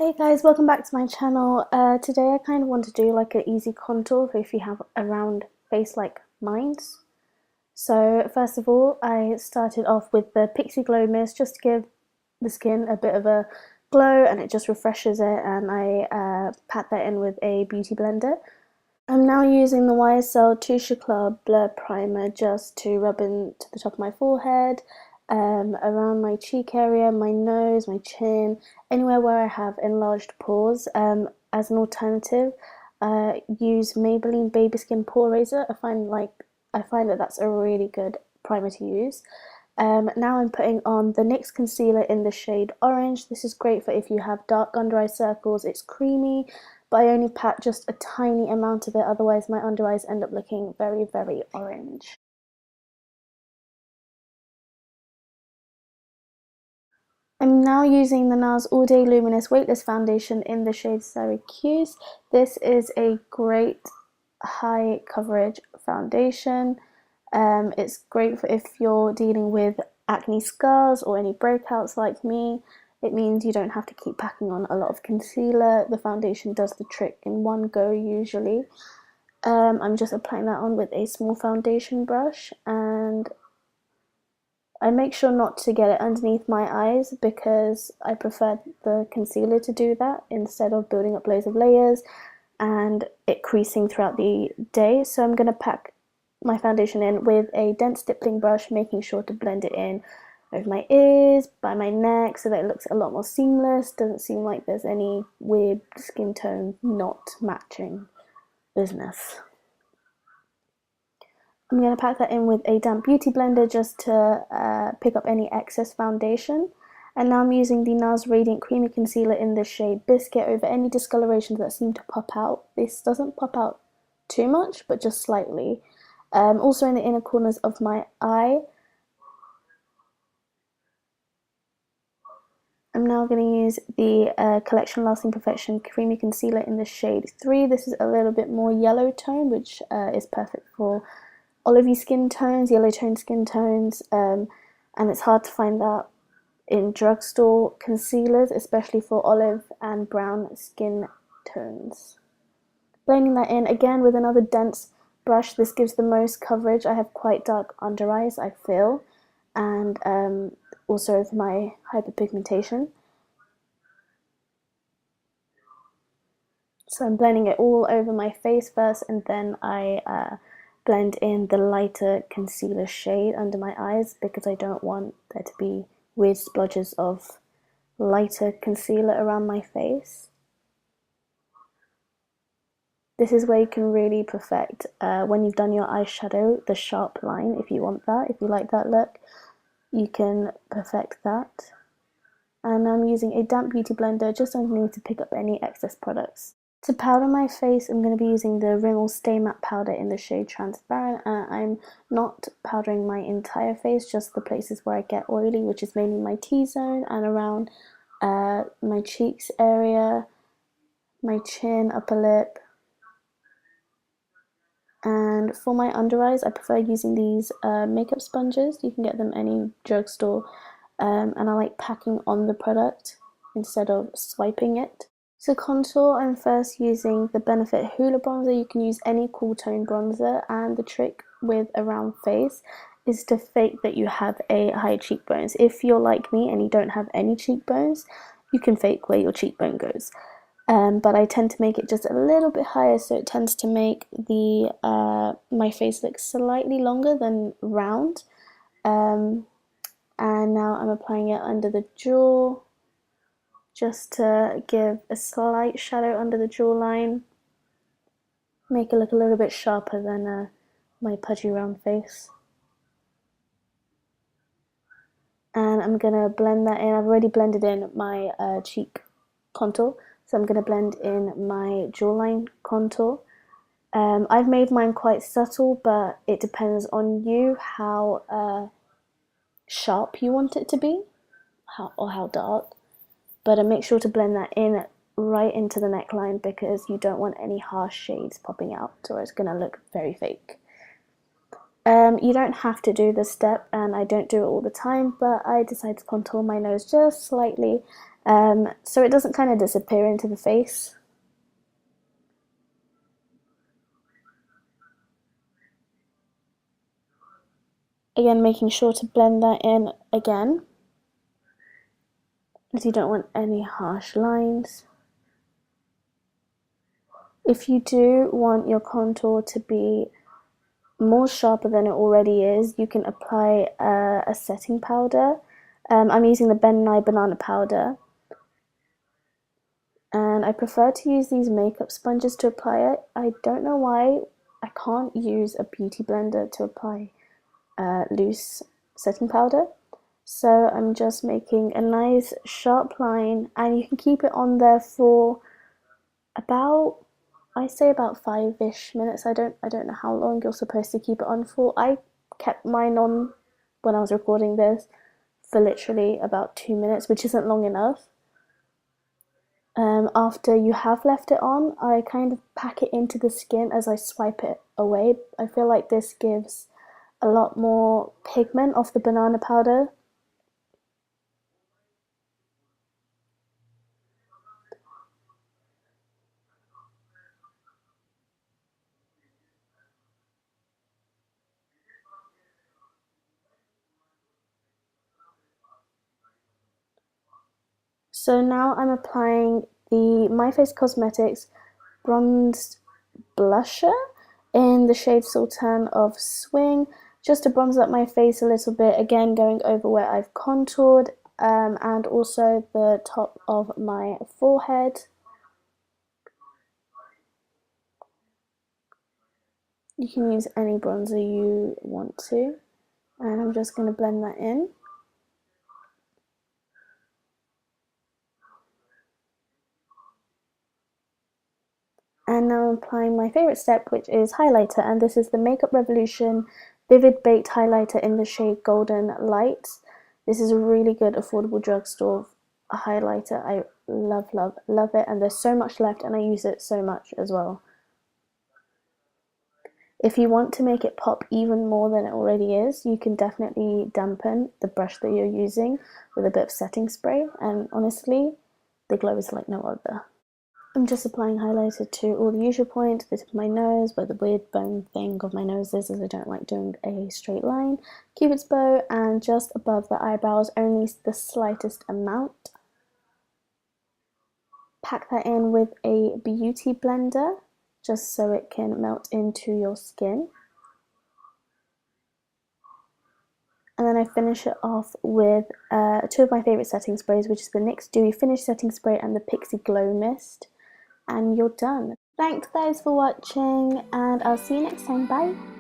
Hey guys, welcome back to my channel. Today I kind of want to do like an easy contour if you have a round face like mine. So first of all, I started off with the Pixi Glow Mist just to give the skin a bit of a glow and it just refreshes it, and I pat that in with a beauty blender. I'm now using the YSL Touche Club Blur Primer just to rub into the top of my forehead, around my cheek area, my nose, my chin, anywhere where I have enlarged pores. As an alternative, use Maybelline Baby Skin Pore Razor. I find that that's a really good primer to use. Now I'm putting on the NYX concealer in the shade Orange. This is great for if you have dark under eye circles. It's creamy, but I only pat just a tiny amount of it, otherwise my under eyes end up looking very, very orange. I'm now using the NARS All Day Luminous Weightless Foundation in the shade Syracuse. This is a great high coverage foundation. It's great for if you're dealing with acne scars or any breakouts like me. It means you don't have to keep packing on a lot of concealer. The foundation does the trick in one go usually. I'm just applying that on with a small foundation brush, and I make sure not to get it underneath my eyes because I prefer the concealer to do that instead of building up loads of layers and it creasing throughout the day. So I'm going to pack my foundation in with a dense stippling brush, making sure to blend it in over my ears, by my neck, so that it looks a lot more seamless. Doesn't seem like there's any weird skin tone not matching business. I'm going to pack that in with a damp beauty blender just to pick up any excess foundation. And now I'm using the NARS Radiant Creamy Concealer in the shade Biscuit over any discolorations that seem to pop out. This doesn't pop out too much, but just slightly. Also in the inner corners of my eye. I'm now going to use the Collection Lasting Perfection Creamy Concealer in the shade 3. This is a little bit more yellow tone, which is perfect for olivey skin tones, yellow toned skin tones, and it's hard to find that in drugstore concealers, especially for olive and brown skin tones. Blending that in again with another dense brush. This gives the most coverage. I have quite dark under eyes, I feel, and also over my hyperpigmentation. So I'm blending it all over my face first, and then I blend in the lighter concealer shade under my eyes because I don't want there to be weird splodges of lighter concealer around my face. This is where you can really perfect when you've done your eyeshadow, the sharp line. If you want that, if you like that look, you can perfect that. And I'm using a damp beauty blender just underneath to pick up any excess products. To powder my face, I'm going to be using the Rimmel Stay Matte Powder in the shade Transparent. I'm not powdering my entire face, just the places where I get oily, which is mainly my T-zone and around my cheeks area, my chin, upper lip. And for my under eyes, I prefer using these makeup sponges. You can get them any drugstore, and I like packing on the product instead of swiping it. To contour, I'm first using the Benefit Hoola Bronzer. You can use any cool tone bronzer, and the trick with a round face is to fake that you have a high cheekbones. If you're like me and you don't have any cheekbones, you can fake where your cheekbone goes. But I tend to make it just a little bit higher, so it tends to make the my face look slightly longer than round. And now I'm applying it under the jaw, just to give a slight shadow under the jawline, make it look a little bit sharper than my pudgy round face. And I'm gonna blend that in. I've already blended in my cheek contour, so I'm gonna blend in my jawline contour. I've made mine quite subtle, but it depends on you how sharp you want it to be, or how dark. But make sure to blend that in right into the neckline because you don't want any harsh shades popping out, or it's gonna look very fake. You don't have to do this step, and I don't do it all the time, but I decided to contour my nose just slightly, so it doesn't kind of disappear into the face. Again, making sure to blend that in again, as you don't want any harsh lines. If you do want your contour to be more sharper than it already is, you can apply a setting powder. I'm using the Ben Nye banana powder, and I prefer to use these makeup sponges to apply it. I don't know why I can't use a beauty blender to apply loose setting powder. So I'm just making a nice sharp line, and you can keep it on there for about, I say about 5-ish minutes. I don't know how long you're supposed to keep it on for. I kept mine on when I was recording this for literally about 2 minutes, which isn't long enough. After you have left it on, I kind of pack it into the skin as I swipe it away. I feel like this gives a lot more pigment off the banana powder. So now I'm applying the My Face Cosmetics bronzed blusher in the shade Sultan of Swing, just to bronze up my face a little bit, again going over where I've contoured, and also the top of my forehead. You can use any bronzer you want to, and I'm just going to blend that in. And now I'm applying my favourite step, which is highlighter, and this is the Makeup Revolution Vivid Baked Highlighter in the shade Golden Light. This is a really good affordable drugstore highlighter. I love, love, love it, and there's so much left and I use it so much as well. If you want to make it pop even more than it already is, you can definitely dampen the brush that you're using with a bit of setting spray, and honestly, the glow is like no other. I'm just applying highlighter to all the usual points, the tip of my nose, where the weird bone thing of my nose is, as I don't like doing a straight line, cupid's bow, and just above the eyebrows, only the slightest amount. Pack that in with a beauty blender, just so it can melt into your skin. And then I finish it off with two of my favourite setting sprays, which is the NYX Dewy Finish Setting Spray and the Pixi Glow Mist. And you're done. Thanks guys for watching, and I'll see you next time. Bye!